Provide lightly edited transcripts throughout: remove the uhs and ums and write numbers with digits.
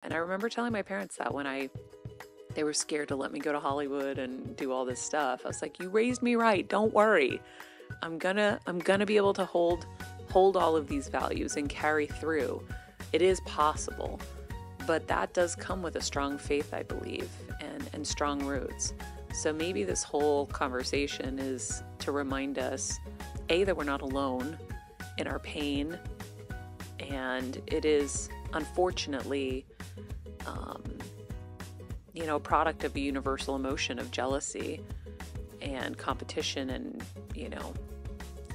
And I remember telling my parents that when they were scared to let me go to Hollywood and do all this stuff. I was like, you raised me right. Don't worry. I'm gonna be able to hold all of these values and carry through. It is possible. But that does come with a strong faith, I believe, and strong roots. So maybe this whole conversation is to remind us, A, that we're not alone in our pain. And it is, unfortunately, a product of a universal emotion of jealousy and competition and,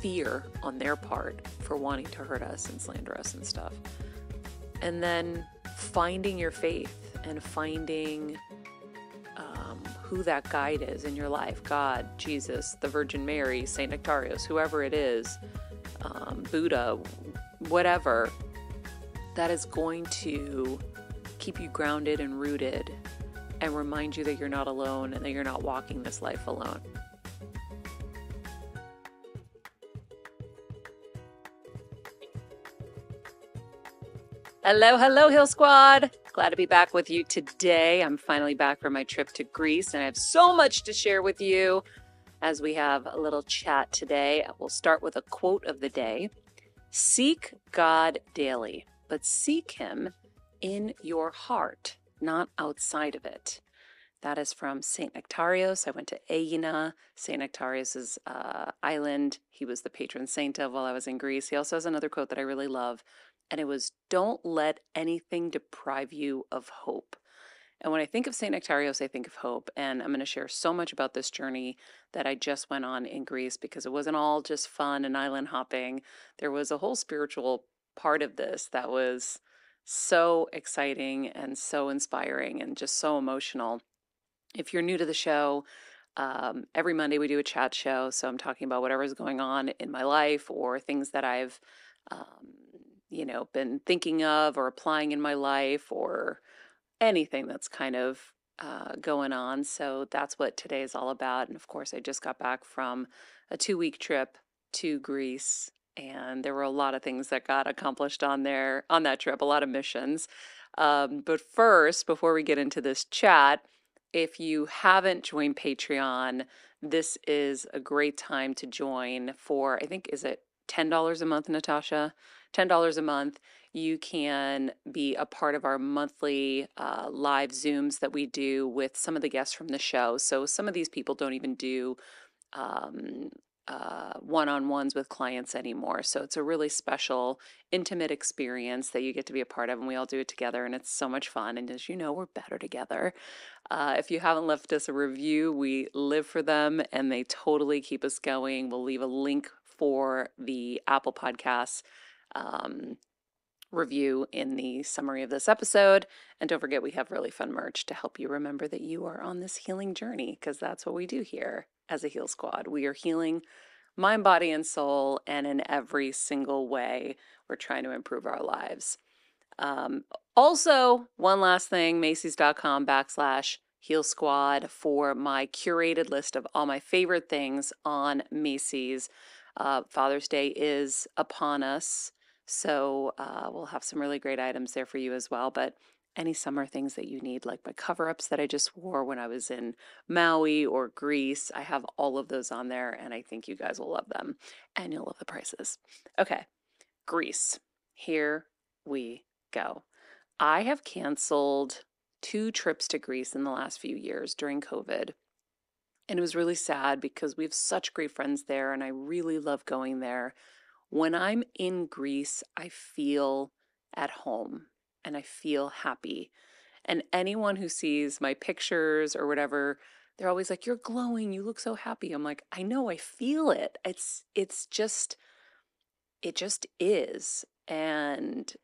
fear on their part for wanting to hurt us and slander us and stuff. And then finding your faith and finding who that guide is in your life. God, Jesus, the Virgin Mary, Saint Nektarios, whoever it is, Buddha, whatever, that is going to keep you grounded and rooted and remind you that you're not alone and that you're not walking this life alone. Hello, Hill Squad. Glad to be back with you today. I'm finally back from my trip to Greece, and I have so much to share with you as we have a little chat today. We'll start with a quote of the day. Seek God daily, but seek him in your heart, not outside of it. That is from Saint Nektarios. I went to Aegina, Saint Nektarios' island. He was the patron saint of while I was in Greece. He also has another quote that I really love, and it was, don't let anything deprive you of hope. And when I think of Saint Nektarios, I think of hope. And I'm going to share so much about this journey that I just went on in Greece, because it wasn't all just fun and island hopping. There was a whole spiritual part of this that was so exciting and so inspiring and just so emotional. If you're new to the show, every Monday we do a chat show. So I'm talking about whatever's going on in my life or things that I've been thinking of or applying in my life or anything that's kind of going on. So that's what today is all about. And of course, I just got back from a 2-week trip to Greece, and there were a lot of things that got accomplished on that trip, a lot of missions. But first, before we get into this chat, if you haven't joined Patreon, this is a great time to join for, I think, is it $10 a month, Natasha? $10 a month. You can be a part of our monthly live Zooms that we do with some of the guests from the show. So some of these people don't even do one-on-ones with clients anymore. So it's a really special, intimate experience that you get to be a part of, and we all do it together, and it's so much fun. And as you know, we're better together. If you haven't left us a review, we live for them, and they totally keep us going. We'll leave a link for the Apple Podcasts review in the summary of this episode. And don't forget, we have really fun merch to help you remember that you are on this healing journey, because that's what we do here as a Heal Squad. We are healing mind, body, and soul, and in every single way, we're trying to improve our lives. Also, one last thing, Macy's.com/Heal Squad for my curated list of all my favorite things on Macy's. Father's Day is upon us, so we'll have some really great items there for you as well. But any summer things that you need, like my cover-ups that I just wore when I was in Maui or Greece, I have all of those on there, and I think you guys will love them, and you'll love the prices. Okay, Greece. Here we go. I have canceled 2 trips to Greece in the last few years during COVID. And it was really sad because we have such great friends there, and I really love going there. When I'm in Greece, I feel at home and I feel happy. And anyone who sees my pictures or whatever, they're always like, "You're glowing, you look so happy." I'm like, "I know, I feel it. It just is." And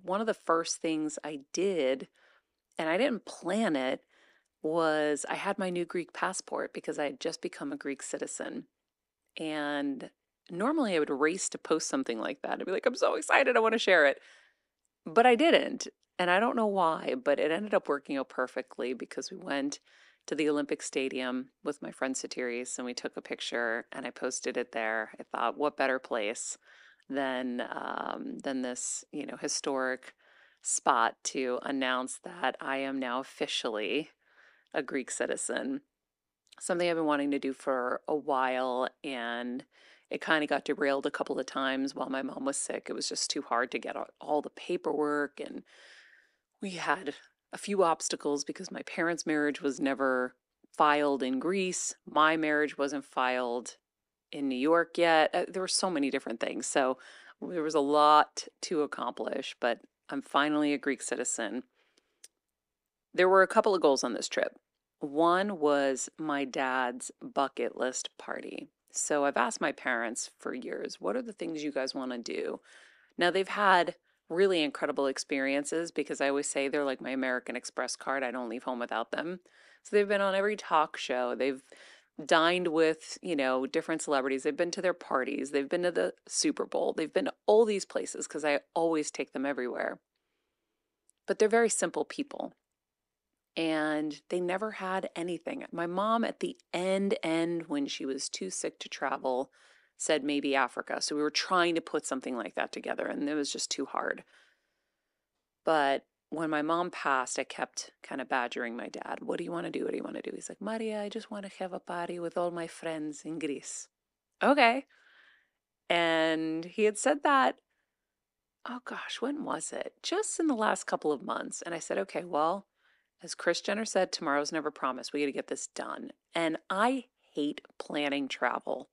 one of the first things I did, and I didn't plan it, was I had my new Greek passport because I had just become a Greek citizen. And normally I would race to post something like that. I'd be like, "I'm so excited, I want to share it." But I didn't. And I don't know why, but it ended up working out perfectly because we went to the Olympic Stadium with my friend Satiris, and we took a picture and I posted it there. I thought, what better place than this, historic spot to announce that I am now officially a Greek citizen. Something I've been wanting to do for a while, and it kind of got derailed a couple of times while my mom was sick. It was just too hard to get all the paperwork, and we had a few obstacles because my parents' marriage was never filed in Greece. My marriage wasn't filed in New York yet. There were so many different things. So there was a lot to accomplish, but I'm finally a Greek citizen. There were a couple of goals on this trip. One was my dad's bucket list party. So I've asked my parents for years, what are the things you guys want to do? Now they've had really incredible experiences because I always say they're like my American Express card. I don't leave home without them. So they've been on every talk show. They've dined with, different celebrities. They've been to their parties. They've been to the Super Bowl. They've been to all these places because I always take them everywhere. But they're very simple people. And they never had anything. My mom at the end, when she was too sick to travel, said maybe Africa. So we were trying to put something like that together, and it was just too hard. But when my mom passed, I kept kind of badgering my dad. What do you want to do? What do you want to do? He's like, Maria, I just want to have a party with all my friends in Greece. Okay. And he had said that, oh gosh, when was it? Just in the last couple of months. And I said, okay, well, as Kris Jenner said, tomorrow's never promised. We got to get this done. And I hate planning travel.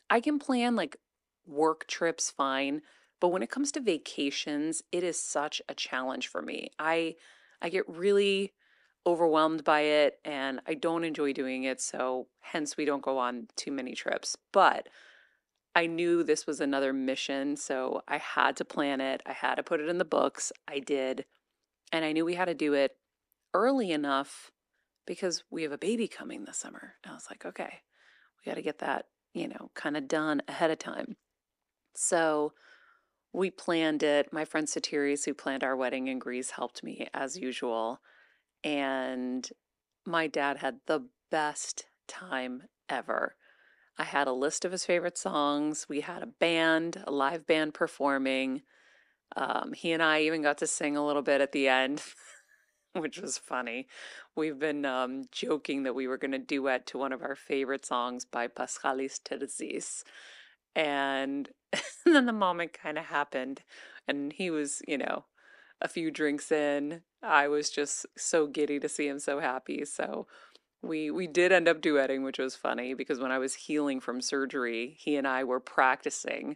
I can plan like work trips fine, but when it comes to vacations, it is such a challenge for me. I get really overwhelmed by it and I don't enjoy doing it, so hence we don't go on too many trips. But I knew this was another mission, so I had to plan it. I had to put it in the books. I did. And I knew we had to do it early enough because we have a baby coming this summer. And I was like, okay, we got to get that, kind of done ahead of time. So we planned it. My friend Satiris, who planned our wedding in Greece, helped me as usual. And my dad had the best time ever. I had a list of his favorite songs. We had a live band performing. He and I even got to sing a little bit at the end, which was funny. We've been joking that we were going to duet to one of our favorite songs by Paschalis Terzis. And then the moment kind of happened, and he was, a few drinks in. I was just so giddy to see him so happy. So we did end up duetting, which was funny because when I was healing from surgery, he and I were practicing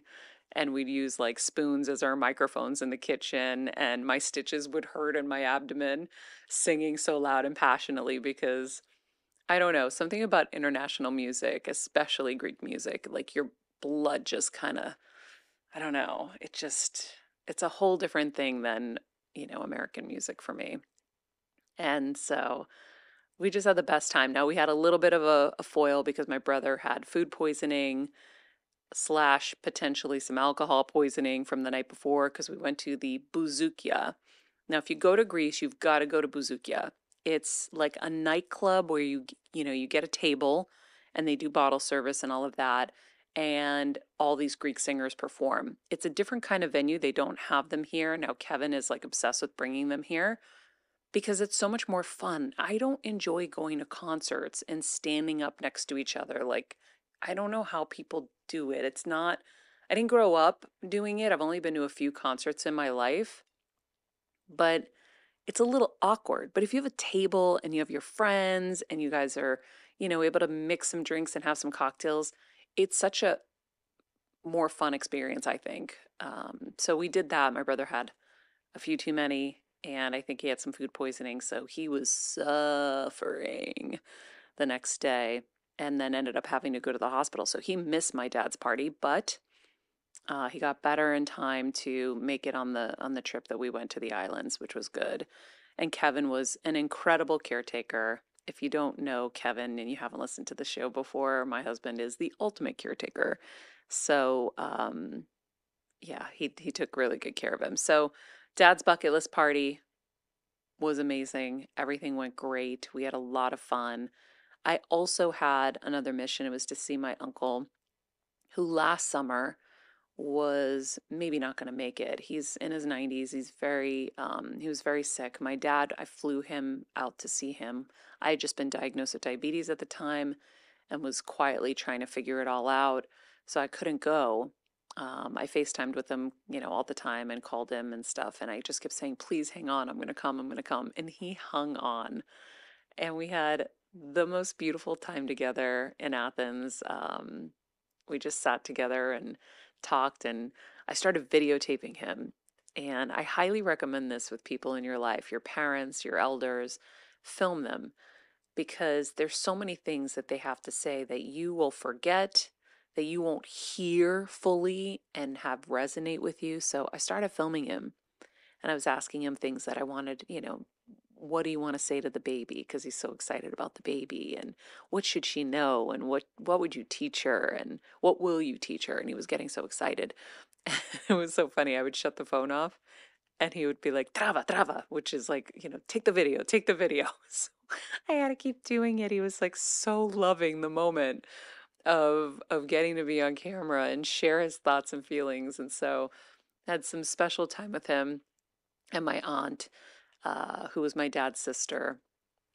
and we'd use like spoons as our microphones in the kitchen and my stitches would hurt in my abdomen singing so loud and passionately because I don't know, something about international music, especially Greek music, like your blood just kind of, I don't know, it's a whole different thing than, American music for me. And so we just had the best time. Now we had a little bit of a foil because my brother had food poisoning slash potentially some alcohol poisoning from the night before because we went to the Bouzoukia. Now, if you go to Greece, you've got to go to Bouzoukia. It's like a nightclub where you get a table and they do bottle service and all of that. And all these Greek singers perform. It's a different kind of venue. They don't have them here. Now, Kevin is like obsessed with bringing them here because it's so much more fun. I don't enjoy going to concerts and standing up next to each other. Like, I don't know how people do it. It's not, I didn't grow up doing it. I've only been to a few concerts in my life, but it's a little awkward. But if you have a table and you have your friends and you guys are, able to mix some drinks and have some cocktails, it's such a more fun experience, I think. So we did that. My brother had a few too many, and I think he had some food poisoning, so he was suffering the next day and then ended up having to go to the hospital. So he missed my dad's party, but he got better in time to make it on the trip that we went to the islands, which was good. And Kevin was an incredible caretaker. If you don't know Kevin and you haven't listened to the show before, my husband is the ultimate caretaker. So yeah, he took really good care of him. So Dad's bucket list party was amazing. Everything went great. We had a lot of fun. I also had another mission. It was to see my uncle, who last summer was maybe not going to make it. He's in his 90s. He was very sick. My dad, I flew him out to see him. I had just been diagnosed with diabetes at the time and was quietly trying to figure it all out. So I couldn't go. I FaceTimed with him, all the time and called him and stuff. And I just kept saying, please hang on. I'm going to come. I'm going to come. And he hung on. And we had the most beautiful time together in Athens. We just sat together and talked, and I started videotaping him. And I highly recommend this with people in your life, your parents, your elders. Film them because there's so many things that they have to say that you will forget, that you won't hear fully and have resonate with you. So I started filming him and I was asking him things that I wanted, what do you want to say to the baby? Because he's so excited about the baby, and what should she know, and what would you teach her, and what will you teach her? And he was getting so excited. It was so funny. I would shut the phone off, and he would be like, "Trava, trava," which is like, take the video, take the video. So I had to keep doing it. He was like so loving the moment of getting to be on camera and share his thoughts and feelings, and so I had some special time with him and my aunt, who was my dad's sister.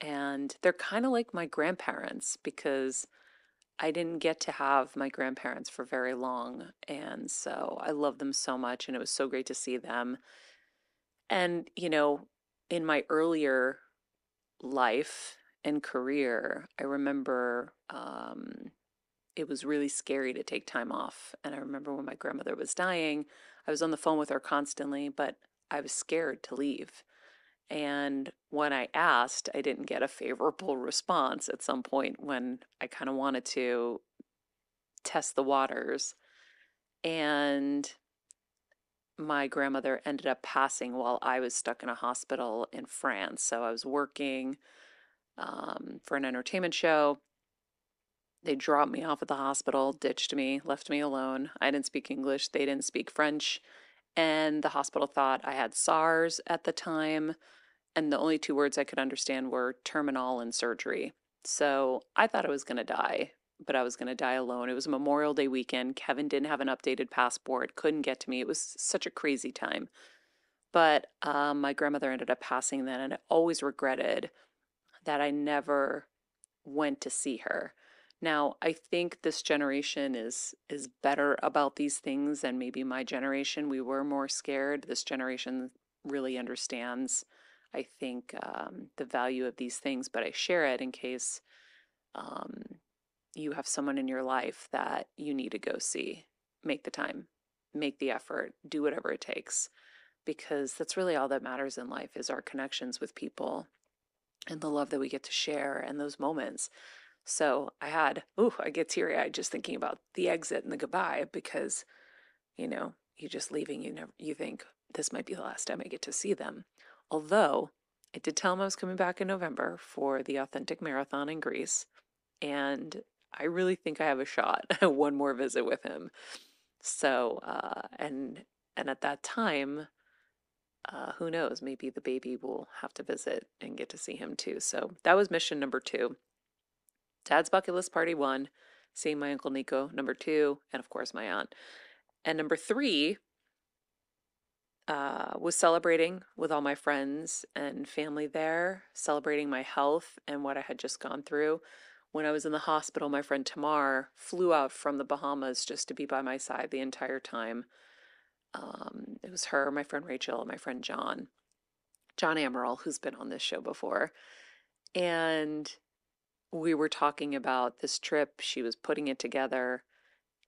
And they're kind of like my grandparents because I didn't get to have my grandparents for very long. And so I love them so much. And it was so great to see them. And, in my earlier life and career, I remember it was really scary to take time off. And I remember when my grandmother was dying, I was on the phone with her constantly, but I was scared to leave. And when I asked, I didn't get a favorable response at some point when I kind of wanted to test the waters. And my grandmother ended up passing while I was stuck in a hospital in France. So I was working for an entertainment show. They dropped me off at the hospital, ditched me, left me alone. I didn't speak English, they didn't speak French. And the hospital thought I had SARS at the time. And the only two words I could understand were terminal and surgery. So I thought I was going to die, but I was going to die alone. It was Memorial Day weekend. Kevin didn't have an updated passport, couldn't get to me. It was such a crazy time. But my grandmother ended up passing then, and I always regretted that I never went to see her. Now, I think this generation is better about these things than maybe my generation. We were more scared. This generation really understands, I think, the value of these things, but I share it in case um, you have someone in your life that you need to go see. Make the time, make the effort, do whatever it takes, because that's really all that matters in life is our connections with people and the love that we get to share and those moments. So I get teary eyed just thinking about the exit and the goodbye because, you just leaving, you think this might be the last time I get to see them. Although I did tell him I was coming back in November for the Authentic Marathon in Greece, and I really think I have a shot at one more visit with him. So, and at that time, who knows? Maybe the baby will have to visit and get to see him too. So that was mission number 2. Dad's bucket list party 1, seeing my Uncle Nico, number 2, and of course my aunt. And number 3 was celebrating with all my friends and family there, celebrating my health and what I had just gone through. When I was in the hospital, my friend Tamar flew out from the Bahamas just to be by my side the entire time. It was her, my friend Rachel, and my friend John Amaral, who's been on this show before. And we were talking about this trip. She was putting it together,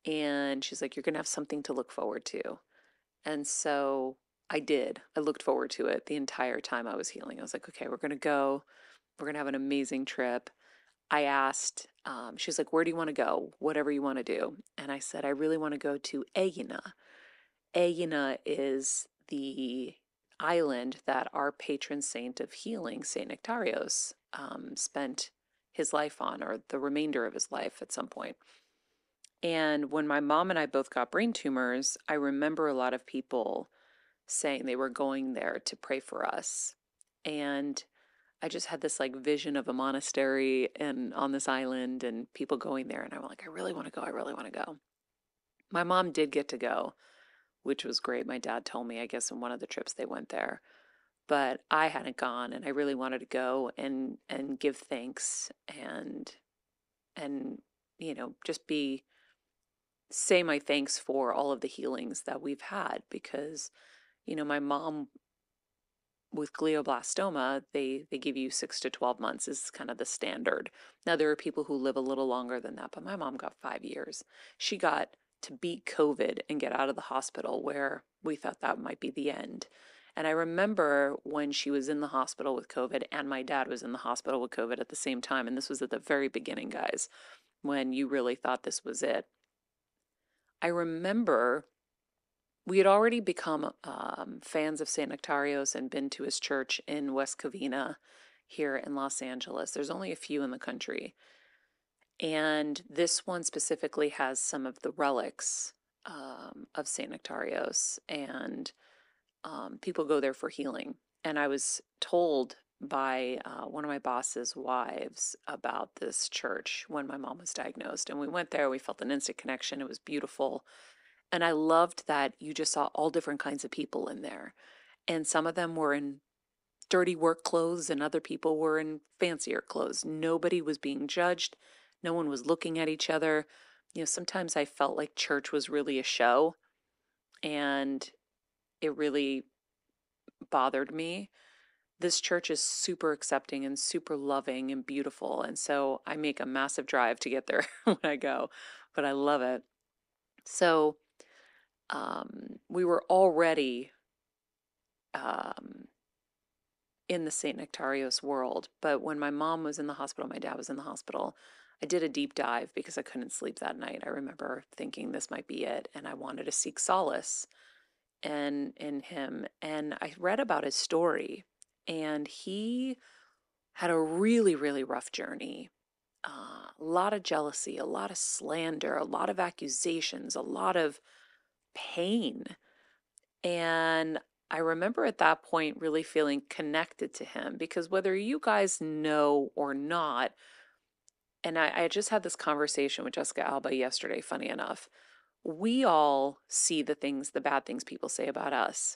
and she's like, you're going to have something to look forward to. And so I did. I looked forward to it the entire time I was healing. I was like, okay, we're going to go. We're going to have an amazing trip. I asked, she's like, where do you want to go? Whatever you want to do. And I said, I really want to go to Aegina. Aegina is the island that our patron saint of healing, Saint Nektarios, spent his life on, or the remainder of his life at some point. And when my mom and I both got brain tumors, I remember a lot of people saying they were going there to pray for us. And I just had this like vision of a monastery and on this island and people going there. And I'm like, I really want to go. I really want to go. My mom did get to go, which was great. My dad told me, I guess, in one of the trips they went there. But I hadn't gone, and I really wanted to go and give thanks and just be say my thanks for all of the healings that we've had because my mom with glioblastoma, they give you 6 to 12 months is kind of the standard. Now there are people who live a little longer than that, but my mom got 5 years. She got to beat COVID and get out of the hospital where we thought that might be the end. And I remember when she was in the hospital with COVID and my dad was in the hospital with COVID at the same time, and this was at the very beginning, guys, when you really thought this was it. I remember we had already become fans of St. Nektarios and been to his church in West Covina here in Los Angeles. There's only a few in the country. And this one specifically has some of the relics of St. Nektarios, and people go there for healing. And I was told by one of my boss's wives about this church when my mom was diagnosed. And we went there, we felt an instant connection. It was beautiful. And I loved that you just saw all different kinds of people in there. And some of them were in dirty work clothes and other people were in fancier clothes. Nobody was being judged. No one was looking at each other. Sometimes I felt like church was really a show, and it really bothered me. This church is super accepting and super loving and beautiful. And so I make a massive drive to get there when I go, but I love it. So we were already in the St. Nektarios world, but when my mom was in the hospital, my dad was in the hospital, I did a deep dive because I couldn't sleep that night. I remember thinking this might be it, and I wanted to seek solace in him. And I read about his story, and he had a really, really rough journey. A lot of jealousy, a lot of slander, a lot of accusations, a lot of pain. And I remember at that point really feeling connected to him because whether you guys know or not, and I just had this conversation with Jessica Alba yesterday, funny enough, we all see the bad things people say about us,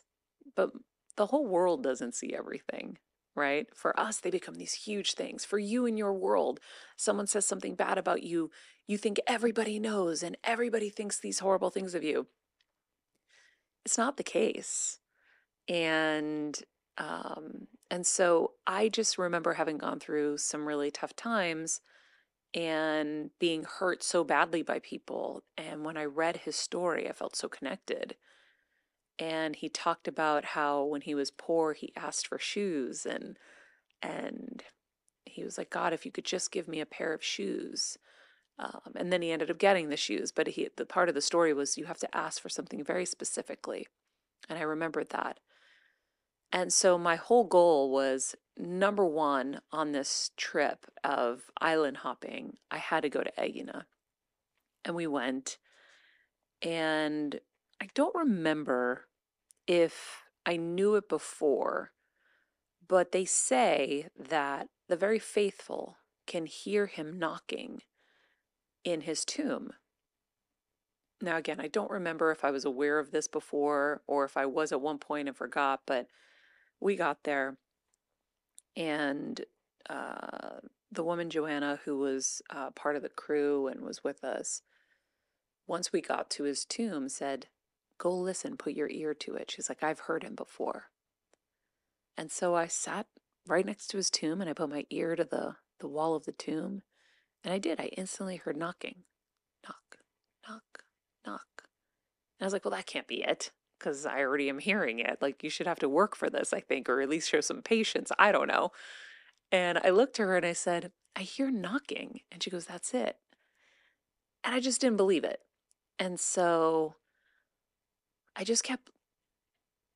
but the whole world doesn't see everything, right? For us, they become these huge things. For you in your world, someone says something bad about you, you think everybody knows and everybody thinks these horrible things of you. It's not the case. And so I just remember having gone through some really tough times and being hurt so badly by people. And when I read his story, I felt so connected. And he talked about how when he was poor, he asked for shoes, and he was like, God, if you could just give me a pair of shoes. And then he ended up getting the shoes, but the part of the story was you have to ask for something very specifically. And I remembered that. And so my whole goal was, number one, on this trip of island hopping, I had to go to Aegina. And we went. And I don't remember if I knew it before, but they say that the very faithful can hear him knocking in his tomb. Now, again, I don't remember if I was aware of this before or if I was at one point and forgot, but we got there, and the woman Joanna, who was part of the crew and was with us, once we got to his tomb, said, "Go listen, put your ear to it." She's like, "I've heard him before." And so I sat right next to his tomb and I put my ear to the wall of the tomb, and I did. I instantly heard knocking, knock, knock, knock. And I was like, well, that can't be it, because I already am hearing it. Like, you should have to work for this, I think, or at least show some patience. I don't know. And I looked at her and I said, I hear knocking. And she goes, that's it. And I just didn't believe it. And so I just kept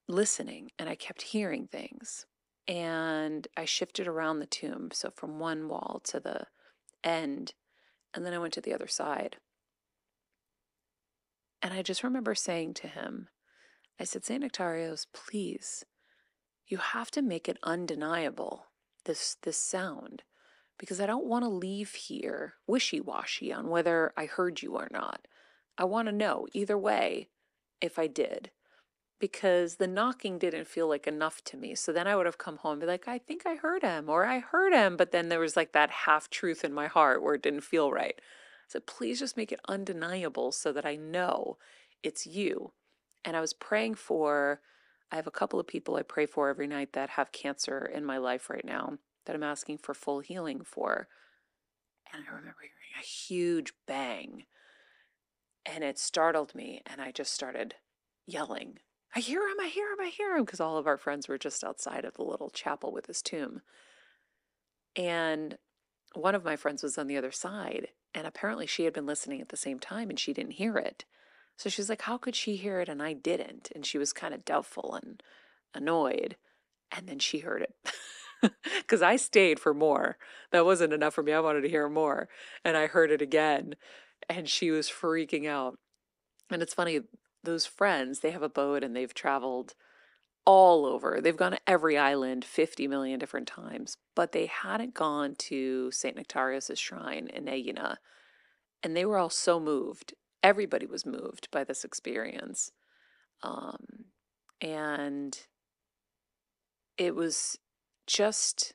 listening and I kept hearing things. And I shifted around the tomb. So from one wall to the end. And then I went to the other side. And I just remember saying to him, I said, St. Nektarios, please, you have to make it undeniable, this sound, because I don't want to leave here wishy-washy on whether I heard you or not. I want to know either way if I did, because the knocking didn't feel like enough to me. So then I would have come home and be like, I think I heard him, or I heard him. But then there was like that half truth in my heart where it didn't feel right. So please just make it undeniable so that I know it's you. And I was praying for, I have a couple of people I pray for every night that have cancer in my life right now that I'm asking for full healing for. And I remember hearing a huge bang, and it startled me, and I just started yelling, I hear him, I hear him, I hear him, because all of our friends were just outside of the little chapel with his tomb. And one of my friends was on the other side, and apparently she had been listening at the same time and she didn't hear it. So she's like, how could she hear it and I didn't? And she was kind of doubtful and annoyed. And then she heard it. Because I stayed for more. That wasn't enough for me. I wanted to hear more. And I heard it again. And she was freaking out. And it's funny, those friends, they have a boat and they've traveled all over. They've gone to every island 50 million different times, but they hadn't gone to St. Nektarios' shrine in Aegina. And they were all so moved. Everybody was moved by this experience. Um, and it was just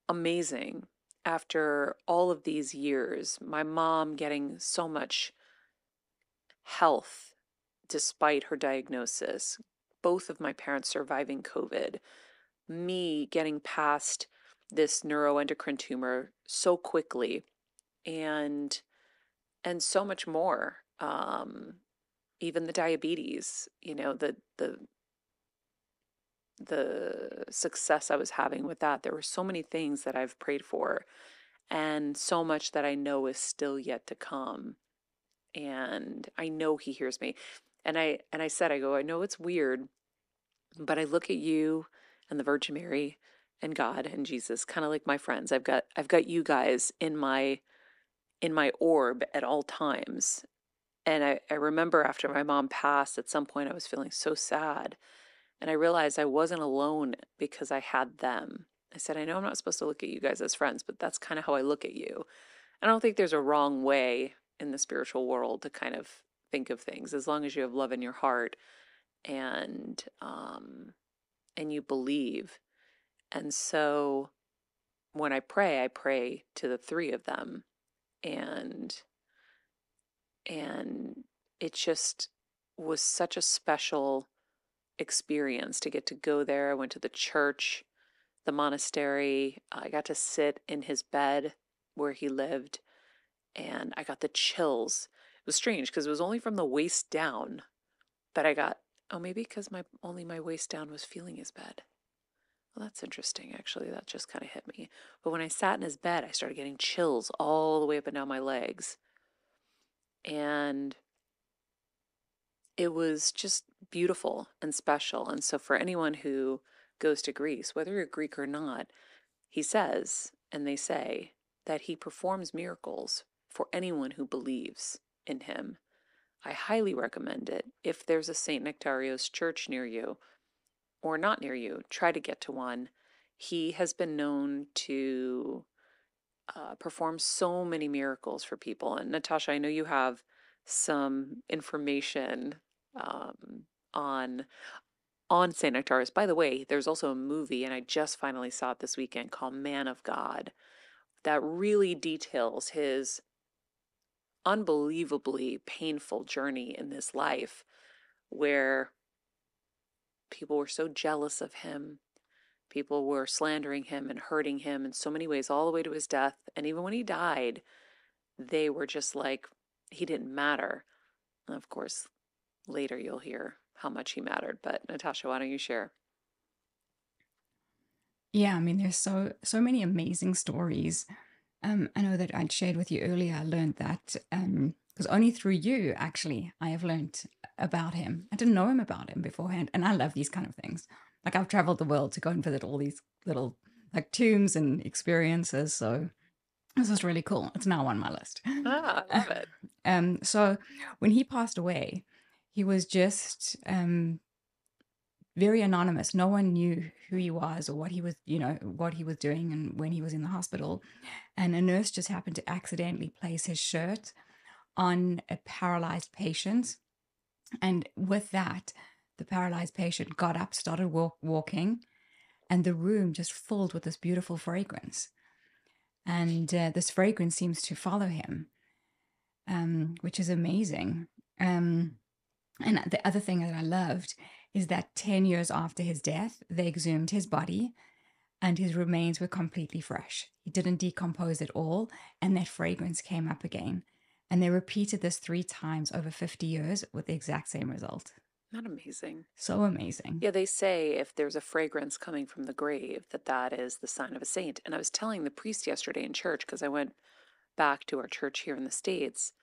amazing after all of these years. My mom getting so much health despite her diagnosis, both of my parents surviving COVID, me getting past this neuroendocrine tumor so quickly, and so much more. Even the diabetes, the success I was having with that. There were so many things that I've prayed for, and so much that I know is still yet to come. And I know he hears me. And I said, I go, I know it's weird, but I look at you and the Virgin Mary and God and Jesus, kind of like my friends. I've got you guys in my orb at all times. And I remember after my mom passed, at some point I was feeling so sad. And I realized I wasn't alone because I had them. I said, I know I'm not supposed to look at you guys as friends, but that's kind of how I look at you. I don't think there's a wrong way in the spiritual world to kind of think of things, as long as you have love in your heart and you believe. And so when I pray to the three of them, and it just was such a special experience to get to go there. I went to the church, the monastery. I got to sit in his bed where he lived, and I got the chills. It was strange because it was only from the waist down, but I got, oh, maybe because only my waist down was feeling his bed. Well, that's interesting, actually. That just kind of hit me. But when I sat in his bed, I started getting chills all the way up and down my legs. And it was just beautiful and special. And so for anyone who goes to Greece, whether you're Greek or not, he says, and they say, that he performs miracles for anyone who believes in him. I highly recommend it. If there's a St. Nektarios church near you, or not near you, try to get to one. He has been known to perform so many miracles for people. And Natasha, I know you have some information on St. Nektarios. By the way, there's also a movie, and I just finally saw it this weekend, called Man of God, that really details his unbelievably painful journey in this life, where people were so jealous of him. People were slandering him and hurting him in so many ways, all the way to his death. And even when he died, they were just like, he didn't matter. And of course, later you'll hear how much he mattered. But Natasha, why don't you share? Yeah, I mean, there's so many amazing stories. I know that I'd shared with you earlier. I learned that because only through you, actually, I have learned about him. I didn't know him about him beforehand, and I love these kind of things. Like I've traveled the world to go and visit all these little like tombs and experiences. So this is really cool. It's now on my list. Ah, I love it. So when he passed away, he was just very anonymous. No one knew who he was or what he was, what he was doing and when he was in the hospital. And a nurse just happened to accidentally place his shirt on a paralyzed patient. And with that, the paralyzed patient got up, started walking, and the room just filled with this beautiful fragrance. And this fragrance seems to follow him, which is amazing. And the other thing that I loved is that 10 years after his death, they exhumed his body and his remains were completely fresh. He didn't decompose at all, and that fragrance came up again. And they repeated this 3 times over 50 years with the exact same result. Not amazing. So amazing. Yeah, they say if there's a fragrance coming from the grave, that is the sign of a saint. And I was telling the priest yesterday in church, because I went back to our church here in the States,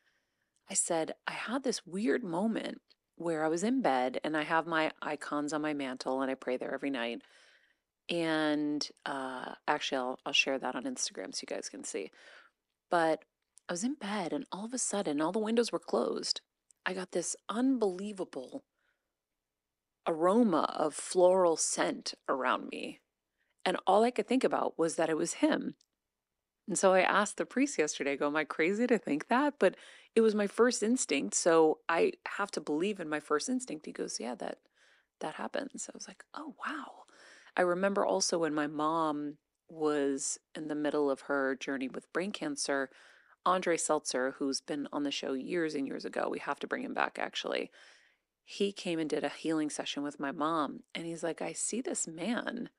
I said, I had this weird moment where I was in bed and I have my icons on my mantle and I pray there every night. And actually, I'll share that on Instagram so you guys can see. But I was in bed and all of a sudden, all the windows were closed. I got this unbelievable aroma of floral scent around me. And all I could think about was that it was him. And so I asked the priest yesterday, I go, am I crazy to think that? But it was my first instinct. So I have to believe in my first instinct. He goes, yeah, that happens. I was like, oh, wow. I remember also when my mom was in the middle of her journey with brain cancer, Andre Seltzer, who's been on the show years and years ago, we have to bring him back actually. He came and did a healing session with my mom. And he's like, I see this man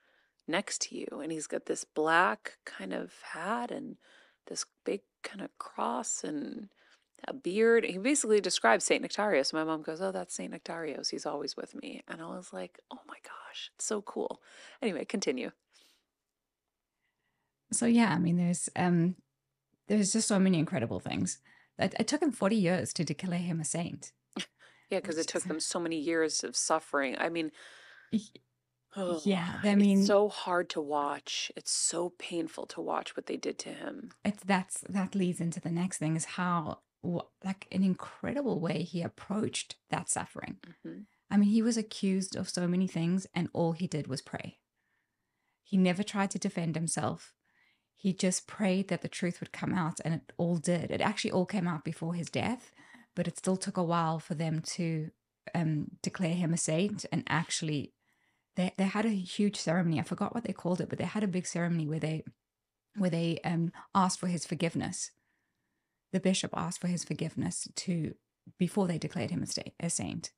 next to you. And he's got this black kind of hat and this big kind of cross and a beard. He basically describes Saint Nektarios. My mom goes, oh, that's Saint Nektarios. He's always with me. And I was like, oh my gosh, it's so cool. Anyway, continue. So yeah, I mean, there's just so many incredible things. It took him 40 years to declare him a saint. Yeah, because it took them so many years of suffering. I mean, yeah, I it's mean, so hard to watch. It's so painful to watch what they did to him. that leads into the next thing is how like an incredible way he approached that suffering. Mm-hmm. I mean, he was accused of so many things, and all he did was pray. He never tried to defend himself. He just prayed that the truth would come out, and it all did. It actually all came out before his death, but it still took a while for them to declare him a saint. And actually, they had a huge ceremony. I forgot what they called it, but they had a big ceremony where they asked for his forgiveness. The bishop asked for his forgiveness before they declared him a saint,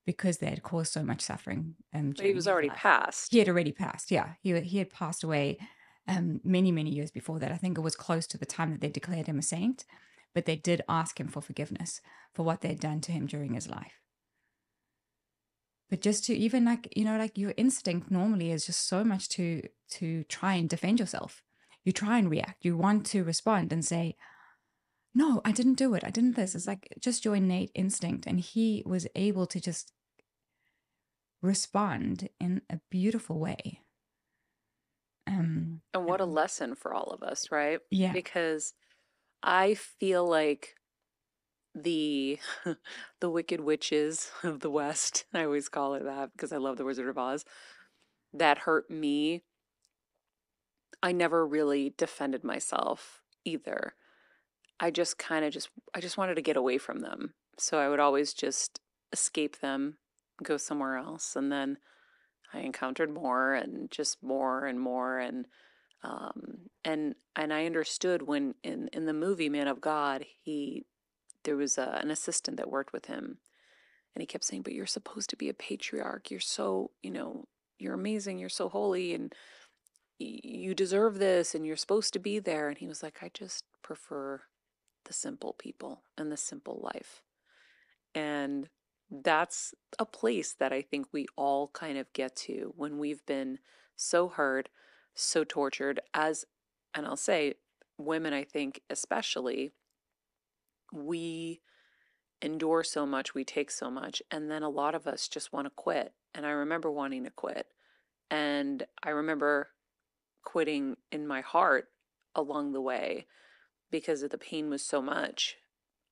because they had caused so much suffering. But he was already passed. He had already passed. Yeah, he had passed away many years before that. I think it was close to the time that they declared him a saint, but they did ask him for forgiveness for what they'd done to him during his life. But just to even like your instinct normally is just so much to try and defend yourself. You try and react. You want to respond and say, no, I didn't do it. I didn't this. It's like just your innate instinct. And he was able to just respond in a beautiful way. And what a lesson for all of us, right? Yeah. Because I feel like the the wicked witches of the West, I always call it that because I love the Wizard of Oz, that hurt me. I never really defended myself either. I just wanted to get away from them. So I would always just escape them, go somewhere else, and then I encountered more and just more and more and I understood when in the movie Man of God, there was an assistant that worked with him, and he kept saying, but you're supposed to be a patriarch. You're so, you're amazing. You're so holy, and you deserve this, and you're supposed to be there. And he was like, I just prefer the simple people and the simple life. And that's a place that I think we all kind of get to when we've been so hurt, so tortured and I'll say women, I think especially, we endure so much, we take so much, and then a lot of us just want to quit. And I remember wanting to quit. And I remember quitting in my heart along the way because the pain was so much.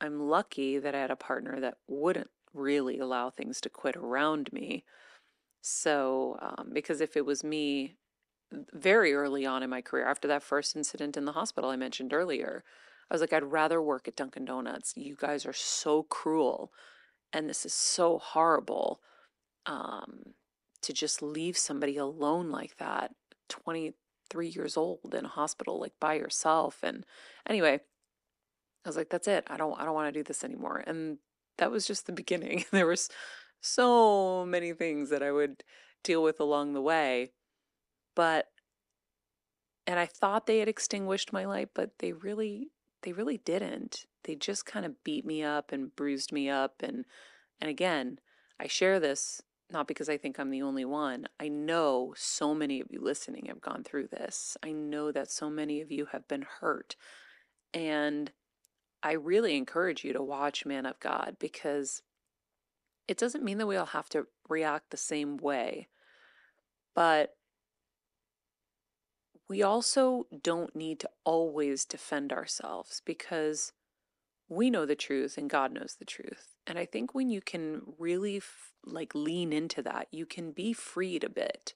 I'm lucky that I had a partner that wouldn't really allow things to quit around me. So, because if it was me very early on in my career, after that first incident in the hospital I mentioned earlier, I was like, I'd rather work at Dunkin' Donuts. You guys are so cruel, and this is so horrible, um, to just leave somebody alone like that, 23 years old in a hospital, like by yourself. And anyway, I was like, that's it. I don't want to do this anymore. And that was just the beginning. There was so many things that I would deal with along the way. But and I thought they had extinguished my light, but they really didn't. They just kind of beat me up and bruised me up. And again, I share this not because I think I'm the only one. I know so many of you listening have gone through this. I know that so many of you have been hurt. And I really encourage you to watch Man of God, because it doesn't mean that we all have to react the same way, but we also don't need to always defend ourselves, because we know the truth and God knows the truth. And I think when you can really like lean into that, you can be freed a bit.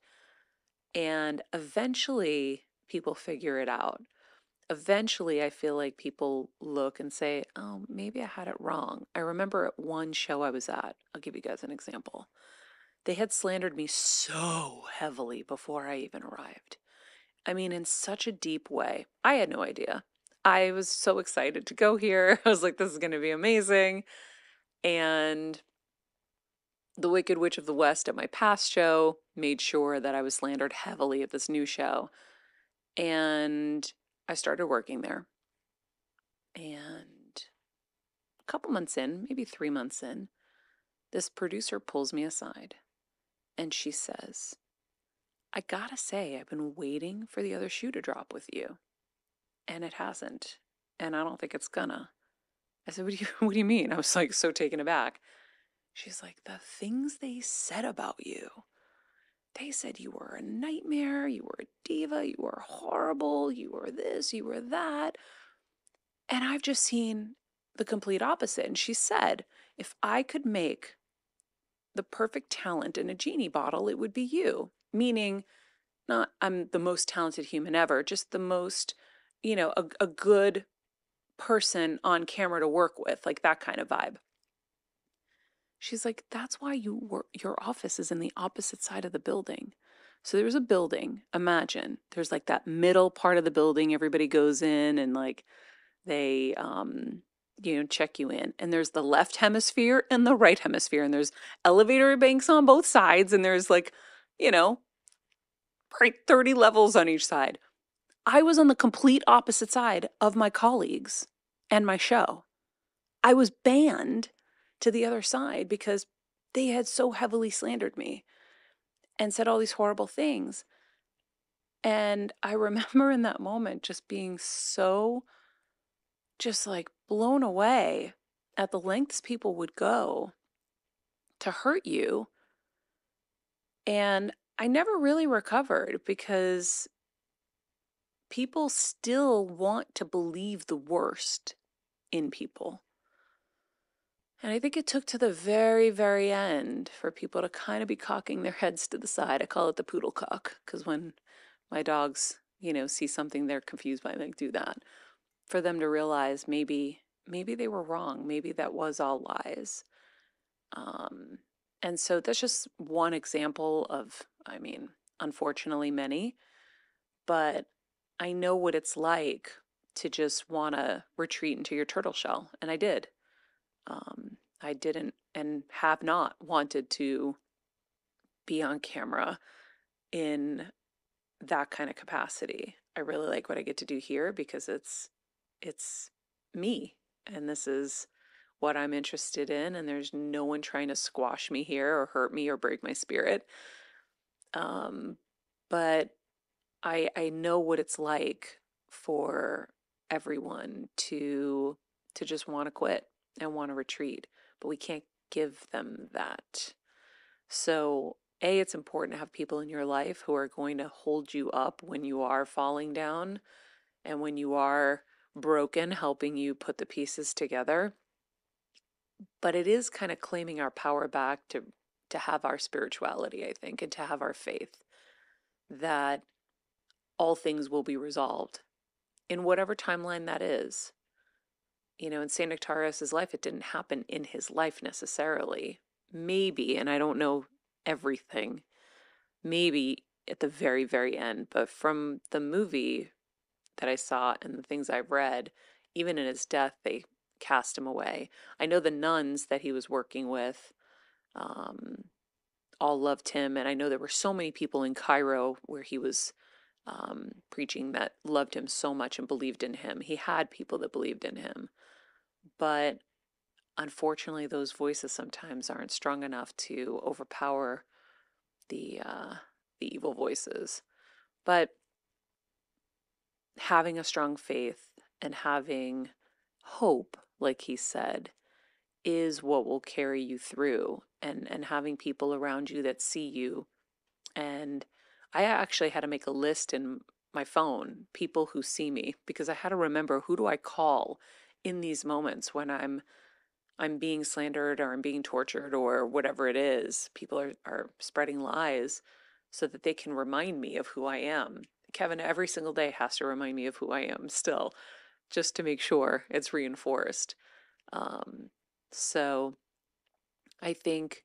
And eventually people figure it out. Eventually, I feel like people look and say, oh, maybe I had it wrong. I remember at one show I was at, I'll give you guys an example. They had slandered me so heavily before I even arrived. I mean, in such a deep way. I had no idea. I was so excited to go here. I was like, this is going to be amazing. And the Wicked Witch of the West at my past show made sure that I was slandered heavily at this new show. And I started working there. And a couple months in, maybe 3 months in, this producer pulls me aside and she says, I gotta say, I've been waiting for the other shoe to drop with you, and it hasn't. And I don't think it's gonna. I said, what do you mean? I was like so taken aback. She's like, the things they said about you. They said you were a nightmare, you were a diva, you were horrible, you were this, you were that. And I've just seen the complete opposite. And she said, if I could make the perfect talent in a genie bottle, it would be you. Meaning, not I'm the most talented human ever, just the most, a good person on camera to work with, like that kind of vibe. She's like, that's why your office is in the opposite side of the building. So there's a building, imagine, there's like that middle part of the building everybody goes in and like they check you in. And there's the left hemisphere and the right hemisphere. And there's elevator banks on both sides. And there's like, right 30 levels on each side. I was on the complete opposite side of my colleagues and my show. I was banned to the other side because they had so heavily slandered me and said all these horrible things. And I remember in that moment just being so just like blown away at the lengths people would go to hurt you. And I never really recovered because people still want to believe the worst in people. And I think it took to the very, very end for people to kind of be cocking their heads to the side. I call it the poodle cock, because when my dogs, see something they're confused by, they do that. For them to realize maybe they were wrong. Maybe that was all lies. And so that's just one example of, unfortunately many, but I know what it's like to just want to retreat into your turtle shell. And I did. I didn't and have not wanted to be on camera in that kind of capacity. I really like what I get to do here because it's me, and this is what I'm interested in, and there's no one trying to squash me here or hurt me or break my spirit. But I know what it's like for everyone to just want to quit and want to retreat, but we can't give them that. So, it's important to have people in your life who are going to hold you up when you are falling down and when you are broken, helping you put the pieces together. But it is kind of claiming our power back to have our spirituality, I think, and to have our faith that all things will be resolved in whatever timeline that is. in St. Nektarios' life, it didn't happen in his life necessarily. Maybe, and I don't know everything, maybe at the very, very end, but from the movie that I saw and the things I've read, even in his death, they cast him away. I know the nuns that he was working with um, all loved him, and I know there were so many people in Cairo where he was preaching that loved him so much and believed in him. He had people that believed in him, but unfortunately, those voices sometimes aren't strong enough to overpower the evil voices. But having a strong faith and having hope, like he said, is what will carry you through, and having people around you that see you. And I actually had to make a list in my phone, people who see me, because I had to remember, who do I call in these moments when I'm being slandered or I'm being tortured or whatever it is. People are spreading lies so that they can remind me of who I am. Kevin every single day has to remind me of who I am still, just to make sure it's reinforced. Um, so I think,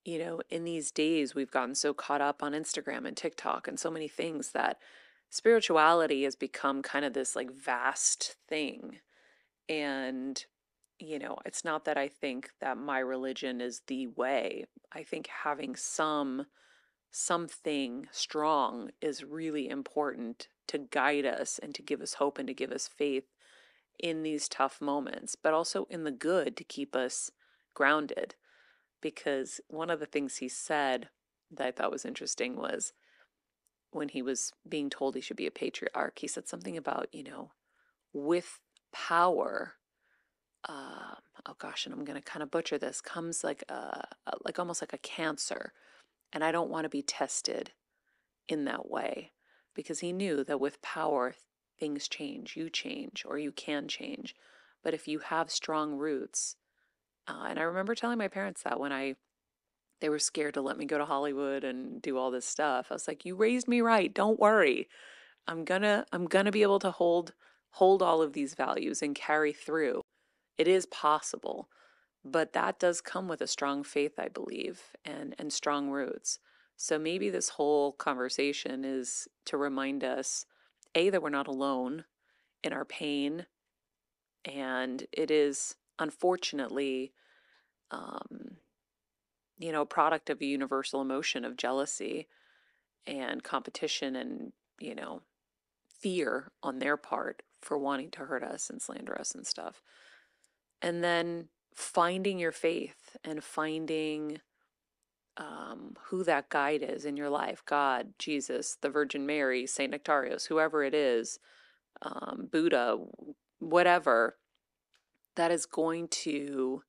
in these days, we've gotten so caught up on Instagram and TikTok and so many things that spirituality has become kind of this like vast thing. And, it's not that I think that my religion is the way. I think having something strong is really important to guide us and to give us hope and to give us faith in these tough moments, but also in the good to keep us grounded. Because one of the things he said that I thought was interesting was when he was being told he should be a patriarch, he said something about, with power, oh gosh, and I'm going to kind of butcher this, comes like like almost like a cancer. And I don't want to be tested in that way, because he knew that with power, things change, you change, or you can change. But if you have strong roots, and I remember telling my parents that when they were scared to let me go to Hollywood and do all this stuff. I was like, "You raised me right. Don't worry. I'm gonna be able to hold all of these values and carry through. It is possible." But that does come with a strong faith, I believe, and strong roots. So maybe this whole conversation is to remind us, A, that we're not alone in our pain. And it is unfortunately, um, a product of a universal emotion of jealousy and competition and, fear on their part for wanting to hurt us and slander us and stuff. And then finding your faith and finding who that guide is in your life: God, Jesus, the Virgin Mary, Saint Nektarios, whoever it is, Buddha, whatever, that is going to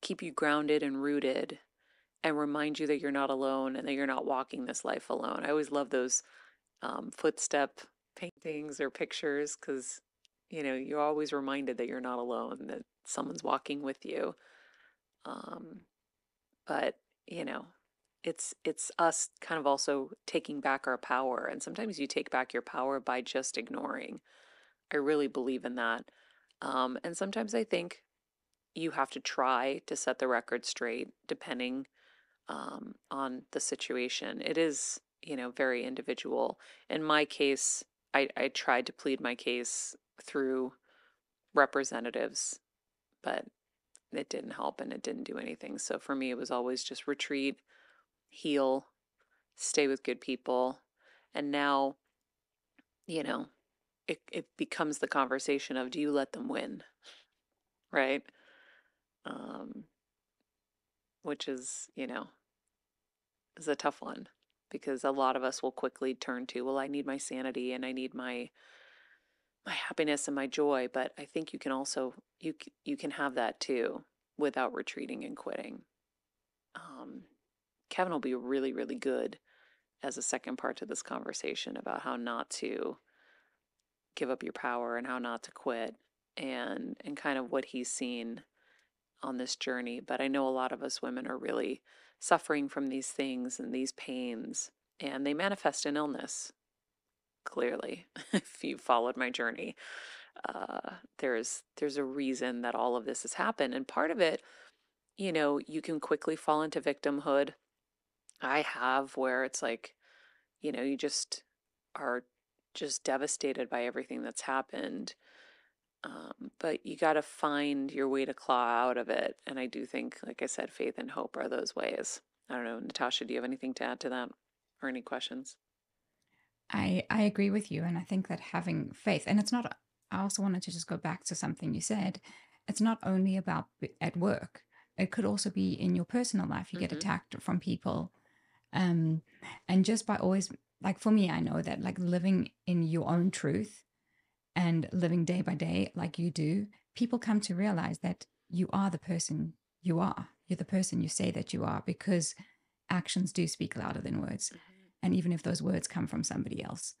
keep you grounded and rooted and remind you that you're not alone and that you're not walking this life alone. I always love those footstep paintings or pictures, because, you're always reminded that you're not alone, that someone's walking with you. Um, but, you know, it's us kind of also taking back our power. And sometimes you take back your power by just ignoring. I really believe in that. And sometimes I think you have to try to set the record straight, depending on the situation. It is, very individual. In my case, I tried to plead my case through representatives, but it didn't help and it didn't do anything. So for me, it was always just retreat, heal, stay with good people. And now, you know, it becomes the conversation of, do you let them win? Right? Um, which is a tough one, because a lot of us will quickly turn to, well, I need my sanity and I need my happiness and my joy. But I think you can also, you can have that too without retreating and quitting. Um, Kevin will be really, really good as a second part to this conversation about how not to give up your power and how not to quit, and kind of what he's seen on this journey. But I know a lot of us women are really suffering from these things and these pains, and they manifest in illness, clearly, if you followed my journey. There's a reason that all of this has happened, and part of it, you can quickly fall into victimhood. I have, where it's like, you just are just devastated by everything that's happened. But you got to find your way to claw out of it. And I do think, like I said, faith and hope are those ways. I don't know, Natasha, do you have anything to add to that or any questions? I agree with you. And I think that having faith, and it's not, I also wanted to just go back to something you said. It's not only about at work, it could also be in your personal life. You get Mm-hmm. attacked from people. Um, and just by always, like for me, I know that like living in your own truth and living day by day, like you do, people come to realize that you are the person you are. You're the person you say that you are, because actions do speak louder than words. Mm-hmm. And even if those words come from somebody else,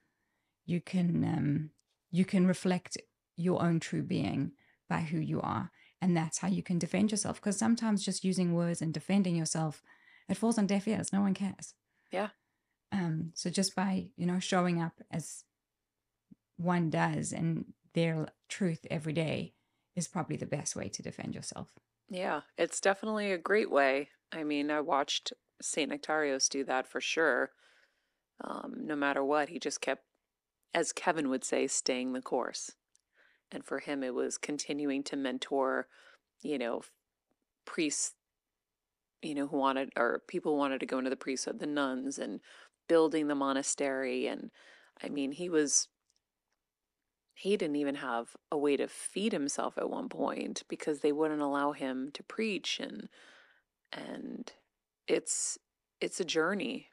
you can reflect your own true being by who you are, and that's how you can defend yourself. Because sometimes just using words and defending yourself, it falls on deaf ears. No one cares. Yeah. So just by showing up as one does and their truth every day is probably the best way to defend yourself. Yeah. It's definitely a great way. I mean, I watched Saint Nectarios do that for sure. No matter what, he just kept, as Kevin would say, staying the course. And for him, it was continuing to mentor, you know, priests, who wanted, or people who wanted to go into the priesthood, the nuns, and building the monastery. And I mean, he didn't even have a way to feed himself at one point because they wouldn't allow him to preach. And it's it's a journey.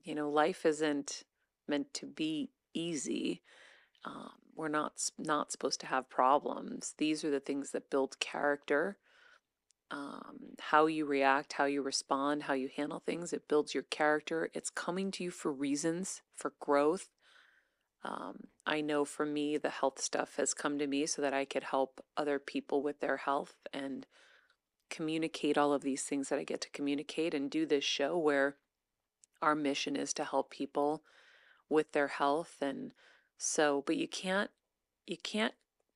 Life isn't meant to be easy. We're not supposed to have problems. These are the things that build character. How you react, how you respond, how you handle things, it builds your character. It's coming to you for reasons, for growth. I know for me, the health stuff has come to me so that I could help other people with their health and communicate all of these things that I get to communicate, and do this show where our mission is to help people with their health. And so, but you can't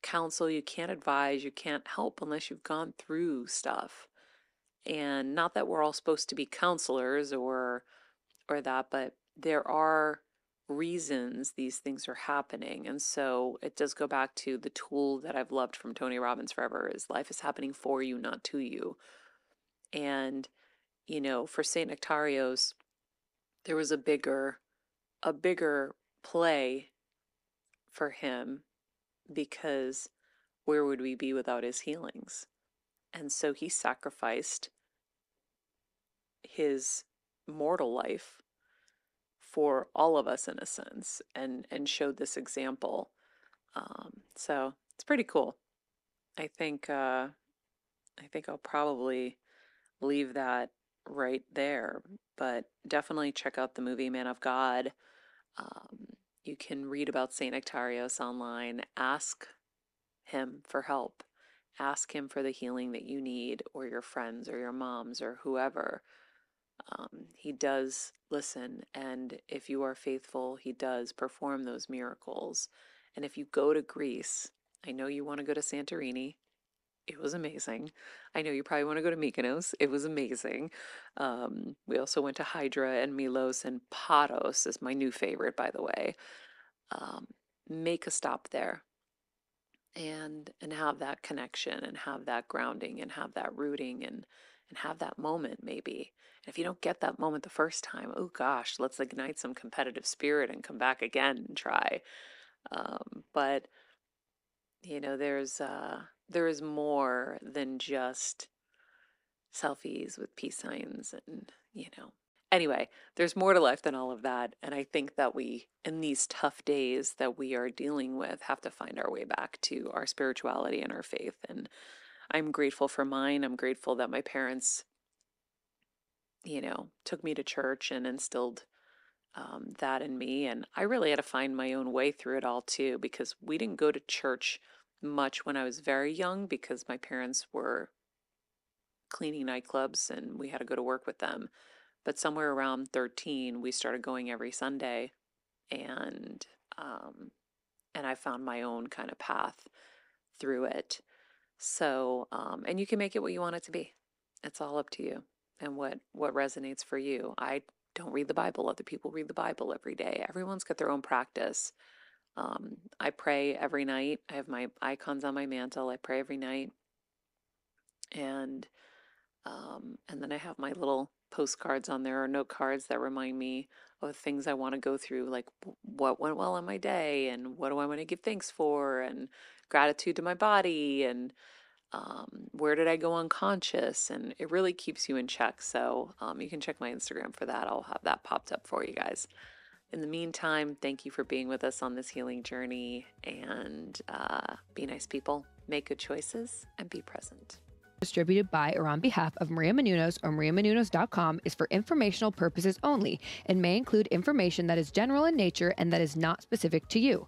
counsel, you can't advise, you can't help unless you've gone through stuff. And not that we're all supposed to be counselors or that, but there are reasons these things are happening. And so it does go back to the tool that I've loved from Tony Robbins forever, is life is happening for you, not to you. And for Saint Nectarios, there was a bigger play for him, because where would we be without his healings? And so he sacrificed his mortal life for all of us in a sense, and showed this example. So it's pretty cool. I think I think I'll probably leave that right there, but definitely check out the movie Man of God. Um, you can read about Saint Nectarios online. Ask him for help. Ask him for the healing that you need, or your friends, or your moms, or whoever. He does listen, and if you are faithful, he does perform those miracles. And if you go to Greece, I know you want to go to Santorini. It was amazing. I know you probably want to go to Mykonos. It was amazing. We also went to Hydra and Milos, and Paros is my new favorite, by the way. Um, make a stop there, and have that connection, and have that grounding, and have that rooting, and have that moment maybe. And if you don't get that moment the first time, oh gosh, let's ignite some competitive spirit and come back again and try. But there is more than just selfies with peace signs, and anyway, there's more to life than all of that. And I think that we, in these tough days that we are dealing with, have to find our way back to our spirituality and our faith. And I'm grateful for mine. I'm grateful that my parents, took me to church and instilled that in me. And I really had to find my own way through it all too, because we didn't go to church much when I was very young, because my parents were cleaning nightclubs and we had to go to work with them. But somewhere around 13, we started going every Sunday. And and I found my own kind of path through it. So, and you can make it what you want it to be. It's all up to you and what resonates for you. I don't read the Bible. Other people read the Bible every day. Everyone's got their own practice. I pray every night. I have my icons on my mantle. I pray every night. And then I have my little postcards on there, or note cards that remind me of things I want to go through, like what went well in my day and what do I want to give thanks for, and gratitude to my body, and where did I go unconscious, and it really keeps you in check. So you can check my Instagram for that. I'll have that popped up for you guys. In the meantime, thank you for being with us on this healing journey, and be nice people, make good choices, and be present. Distributed by or on behalf of Maria Menounos or mariamenounos.com is for informational purposes only and may include information that is general in nature and that is not specific to you.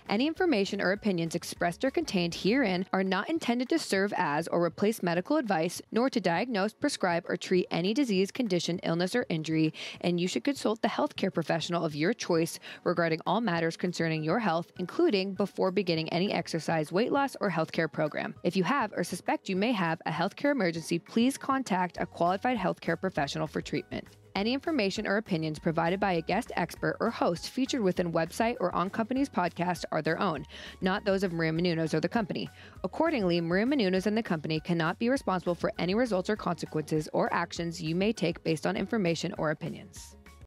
Any information or opinions expressed or contained herein are not intended to serve as or replace medical advice, nor to diagnose, prescribe, or treat any disease, condition, illness, or injury, and you should consult the healthcare professional of your choice regarding all matters concerning your health, including before beginning any exercise, weight loss, or healthcare program. If you have or suspect you may have a healthcare emergency, please contact a qualified healthcare professional for treatment. Any information or opinions provided by a guest expert or host featured within website or on company's podcast are their own, not those of Maria Menounos or the company. Accordingly, Maria Menounos and the company cannot be responsible for any results or consequences or actions you may take based on information or opinions.